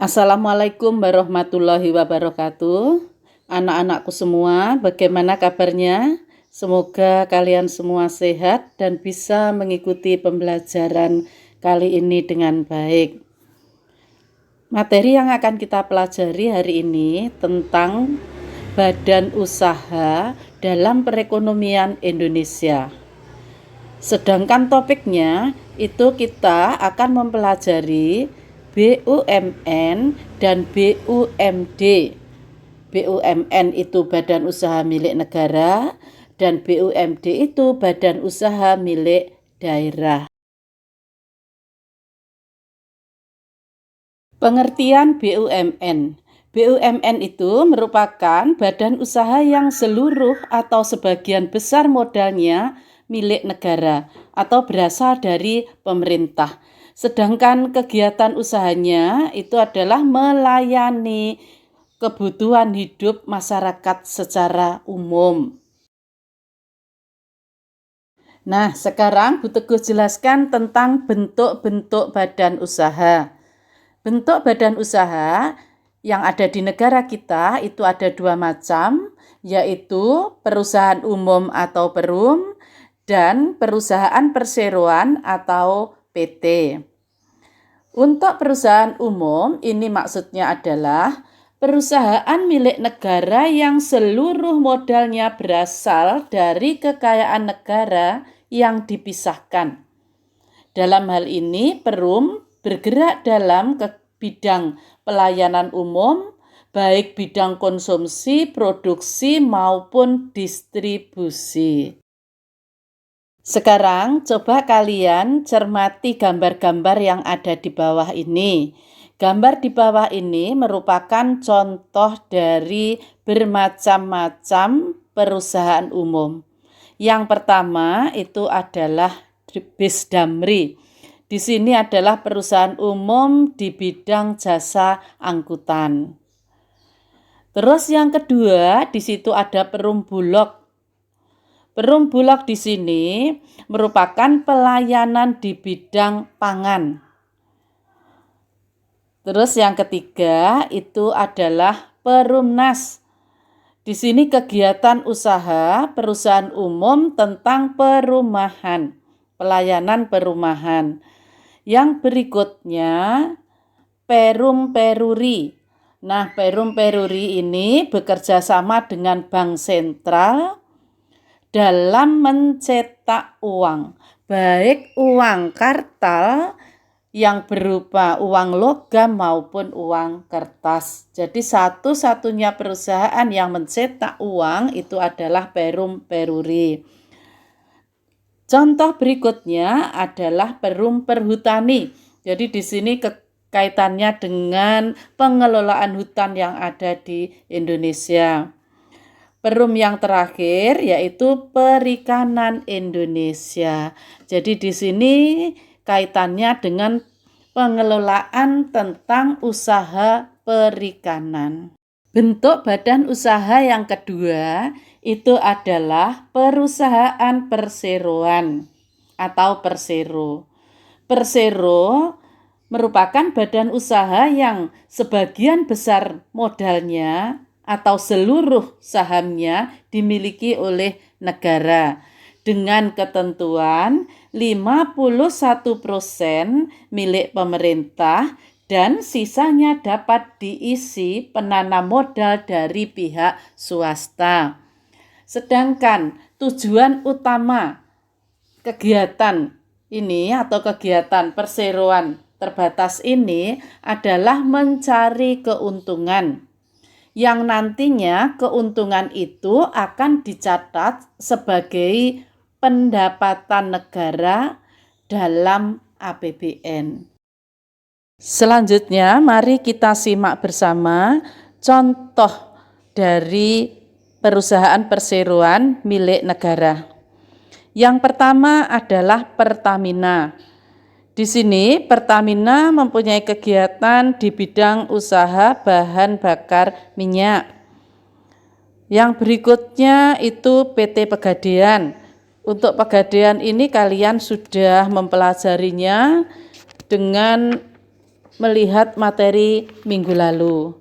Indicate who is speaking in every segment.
Speaker 1: Assalamualaikum warahmatullahi wabarakatuh. Anak-anakku semua, bagaimana kabarnya? Semoga kalian semua sehat dan bisa mengikuti pembelajaran kali ini dengan baik. Materi yang akan kita pelajari hari ini tentang badan usaha dalam perekonomian Indonesia. Sedangkan topiknya itu kita akan mempelajari BUMN dan BUMD. BUMN itu badan usaha milik negara dan BUMD itu badan usaha milik daerah. Pengertian BUMN. BUMN itu merupakan badan usaha yang seluruh atau sebagian besar modalnya milik negara atau berasal dari pemerintah. Sedangkan kegiatan usahanya itu adalah melayani kebutuhan hidup masyarakat secara umum. Nah, sekarang Bu Teguh jelaskan tentang bentuk-bentuk badan usaha. Bentuk badan usaha yang ada di negara kita itu ada dua macam, yaitu perusahaan umum atau perum dan perusahaan perseroan atau PT. Untuk perusahaan umum, ini maksudnya adalah perusahaan milik negara yang seluruh modalnya berasal dari kekayaan negara yang dipisahkan. Dalam hal ini, perum bergerak dalam bidang pelayanan umum, baik bidang konsumsi, produksi, maupun distribusi. Sekarang coba kalian cermati gambar-gambar yang ada di bawah ini. Gambar di bawah ini merupakan contoh dari bermacam-macam perusahaan umum. Yang pertama itu adalah Bis Damri. Di sini adalah perusahaan umum di bidang jasa angkutan. Terus yang kedua, di situ ada Perum Bulog. Perum Bulog di sini merupakan pelayanan di bidang pangan. Terus yang ketiga itu adalah Perumnas. Di sini kegiatan usaha perusahaan umum tentang perumahan, pelayanan perumahan. Yang berikutnya Perum Peruri. Nah, Perum Peruri ini bekerja sama dengan Bank Sentral dalam mencetak uang, baik uang kartal yang berupa uang logam maupun uang kertas. Jadi satu-satunya perusahaan yang mencetak uang itu adalah Perum Peruri. Contoh berikutnya adalah Perum Perhutani. Jadi di sini kaitannya dengan pengelolaan hutan yang ada di Indonesia. Perum yang terakhir yaitu Perikanan Indonesia. Jadi di sini kaitannya dengan pengelolaan tentang usaha perikanan. Bentuk badan usaha yang kedua itu adalah perusahaan perseroan atau persero. Persero merupakan badan usaha yang sebagian besar modalnya atau seluruh sahamnya dimiliki oleh negara dengan ketentuan 51% milik pemerintah dan sisanya dapat diisi penanam modal dari pihak swasta. Sedangkan tujuan utama kegiatan ini atau kegiatan perseroan terbatas ini adalah mencari keuntungan yang nantinya keuntungan itu akan dicatat sebagai pendapatan negara dalam APBN. Selanjutnya, mari kita simak bersama contoh dari perusahaan perseroan milik negara. Yang pertama adalah Pertamina. Di sini Pertamina mempunyai kegiatan di bidang usaha bahan bakar minyak. Yang berikutnya itu PT Pegadaian. Untuk Pegadaian ini kalian sudah mempelajarinya dengan melihat materi minggu lalu.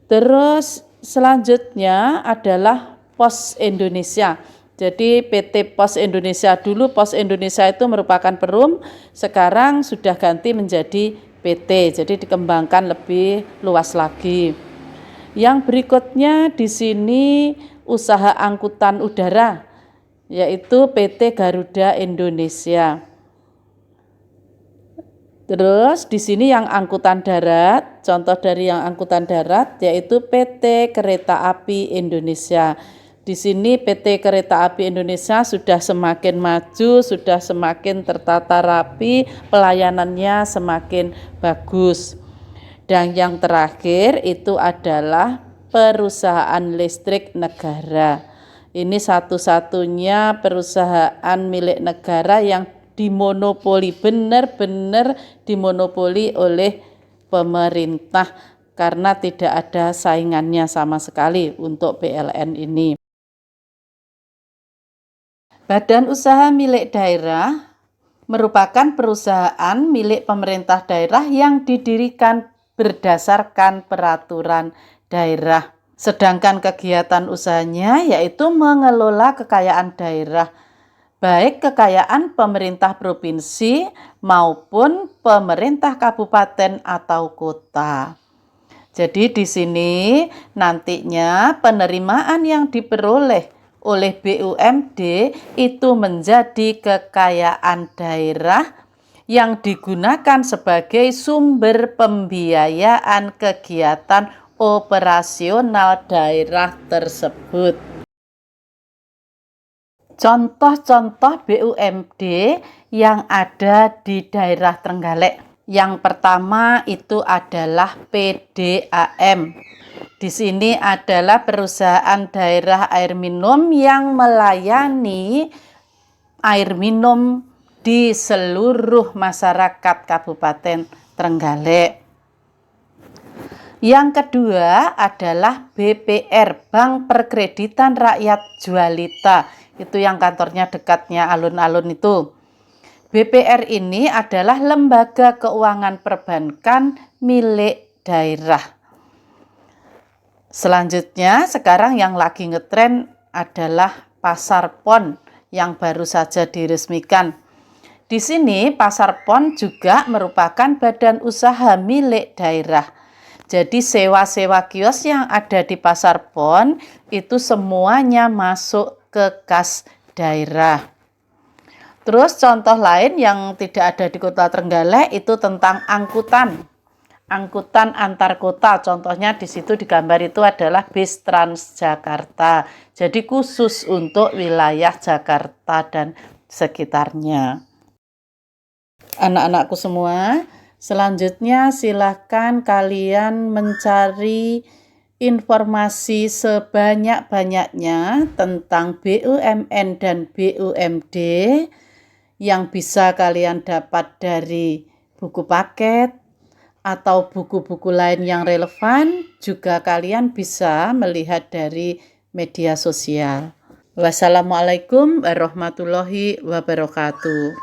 Speaker 1: Terus selanjutnya adalah Pos Indonesia. Jadi PT Pos Indonesia dulu, Pos Indonesia itu merupakan perum, sekarang sudah ganti menjadi PT. Jadi dikembangkan lebih luas lagi. Yang berikutnya di sini usaha angkutan udara, yaitu PT Garuda Indonesia. Terus di sini yang angkutan darat, contoh dari yang angkutan darat yaitu PT Kereta Api Indonesia. Di sini PT Kereta Api Indonesia sudah semakin maju, sudah semakin tertata rapi, pelayanannya semakin bagus. Dan yang terakhir itu adalah perusahaan listrik negara. Ini satu-satunya perusahaan milik negara yang dimonopoli, benar-benar dimonopoli oleh pemerintah karena tidak ada saingannya sama sekali untuk PLN ini. Badan usaha milik daerah merupakan perusahaan milik pemerintah daerah yang didirikan berdasarkan peraturan daerah. Sedangkan kegiatan usahanya yaitu mengelola kekayaan daerah, baik kekayaan pemerintah provinsi maupun pemerintah kabupaten atau kota. Jadi di sini nantinya penerimaan yang diperoleh oleh BUMD itu menjadi kekayaan daerah yang digunakan sebagai sumber pembiayaan kegiatan operasional daerah tersebut. Contoh-contoh BUMD yang ada di daerah Trenggalek. Yang pertama itu adalah PDAM. Di sini adalah perusahaan daerah air minum yang melayani air minum di seluruh masyarakat Kabupaten Trenggalek. Yang kedua adalah BPR, Bank Perkreditan Rakyat Jualita. Itu yang kantornya dekatnya alun-alun itu. BPR ini adalah lembaga keuangan perbankan milik daerah. Selanjutnya sekarang yang lagi ngetren adalah Pasar Pon yang baru saja diresmikan. Di sini Pasar Pon juga merupakan badan usaha milik daerah. Jadi sewa-sewa kios yang ada di Pasar Pon itu semuanya masuk ke kas daerah. Terus contoh lain yang tidak ada di Kota Trenggalek itu tentang angkutan antar kota. Contohnya di situ di gambar itu adalah bis Transjakarta. Jadi khusus untuk wilayah Jakarta dan sekitarnya. Anak-anakku semua, selanjutnya silakan kalian mencari informasi sebanyak-banyaknya tentang BUMN dan BUMD yang bisa kalian dapat dari buku paket atau buku-buku lain yang relevan, juga kalian bisa melihat dari media sosial. Wassalamualaikum warahmatullahi wabarakatuh.